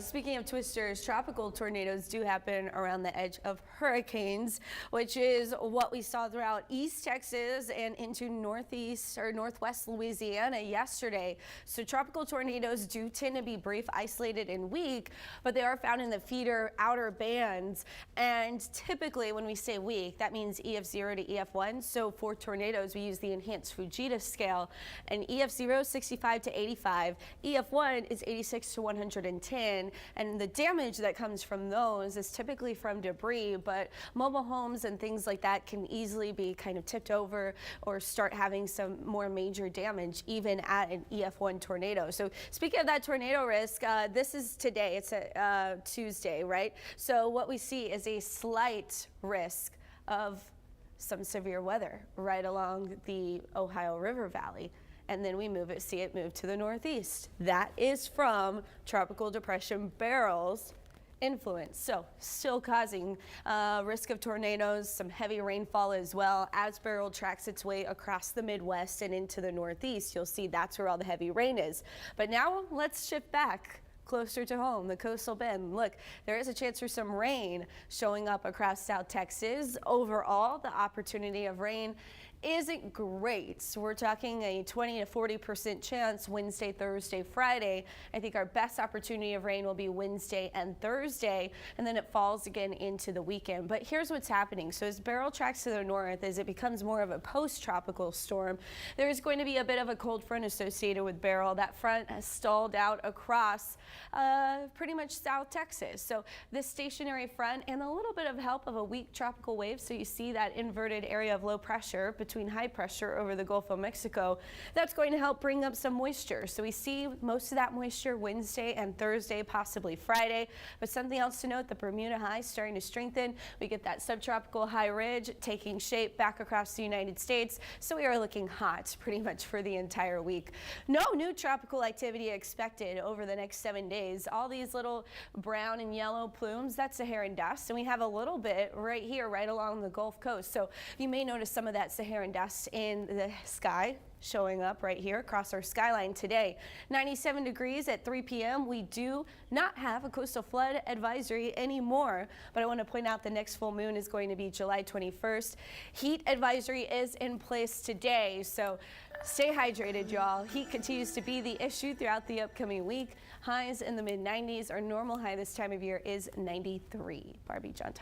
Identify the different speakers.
Speaker 1: Speaking of twisters, tropical tornadoes do happen around the edge of hurricanes, which is what we saw throughout East Texas and into northeast or northwest Louisiana yesterday. So tropical tornadoes do tend to be brief, isolated, and weak, but they are found in the feeder outer bands. And typically when we say weak, that means EF0 to EF1. So for tornadoes, we use the enhanced Fujita scale, and EF0 65 to 85, EF1 is 86 to 110. And the damage that comes from those is typically from debris, but mobile homes and things like that can easily be kind of tipped over or start having some more major damage even at an EF1 tornado. So speaking of that tornado risk, this is today, it's a Tuesday, right? So what we see is a slight risk of some severe weather right along the Ohio River Valley. And then we see it move to the northeast. That is from Tropical Depression Beryl's influence. So still causing risk of tornadoes, some heavy rainfall as well. As Beryl tracks its way across the Midwest and into the northeast, you'll see that's where all the heavy rain is. But now let's shift back closer to home, the coastal bend. Look, there is a chance for some rain showing up across South Texas. Overall, the opportunity of rain isn't great. So we're talking a 20 to 40% chance Wednesday, Thursday, Friday. I think our best opportunity of rain will be Wednesday and Thursday, and then it falls again into the weekend. But here's what's happening. So as Beryl tracks to the north, as it becomes more of a post-tropical storm, there's going to be a bit of a cold front associated with Beryl. That front has stalled out across pretty much South Texas. So this stationary front and a little bit of help of a weak tropical wave. So you see that inverted area of low pressure between high pressure over the Gulf of Mexico. That's going to help bring up some moisture. So we see most of that moisture Wednesday and Thursday, possibly Friday. But something else to note, the Bermuda high starting to strengthen. We get that subtropical high ridge taking shape back across the United States. So we are looking hot pretty much for the entire week. No new tropical activity expected over the next 7 days. All these little brown and yellow plumes, that's Saharan dust. And we have a little bit right here, right along the Gulf Coast. So you may notice some of that Saharan dust in the sky showing up right here across our skyline today. 97 degrees at 3 p.m. We do not have a coastal flood advisory anymore, but I want to point out the next full moon is going to be July 21st. Heat advisory is in place today, so stay hydrated, y'all. Heat continues to be the issue throughout the upcoming week. Highs in the mid-90s. Our normal high this time of year is 93. Barbie, John.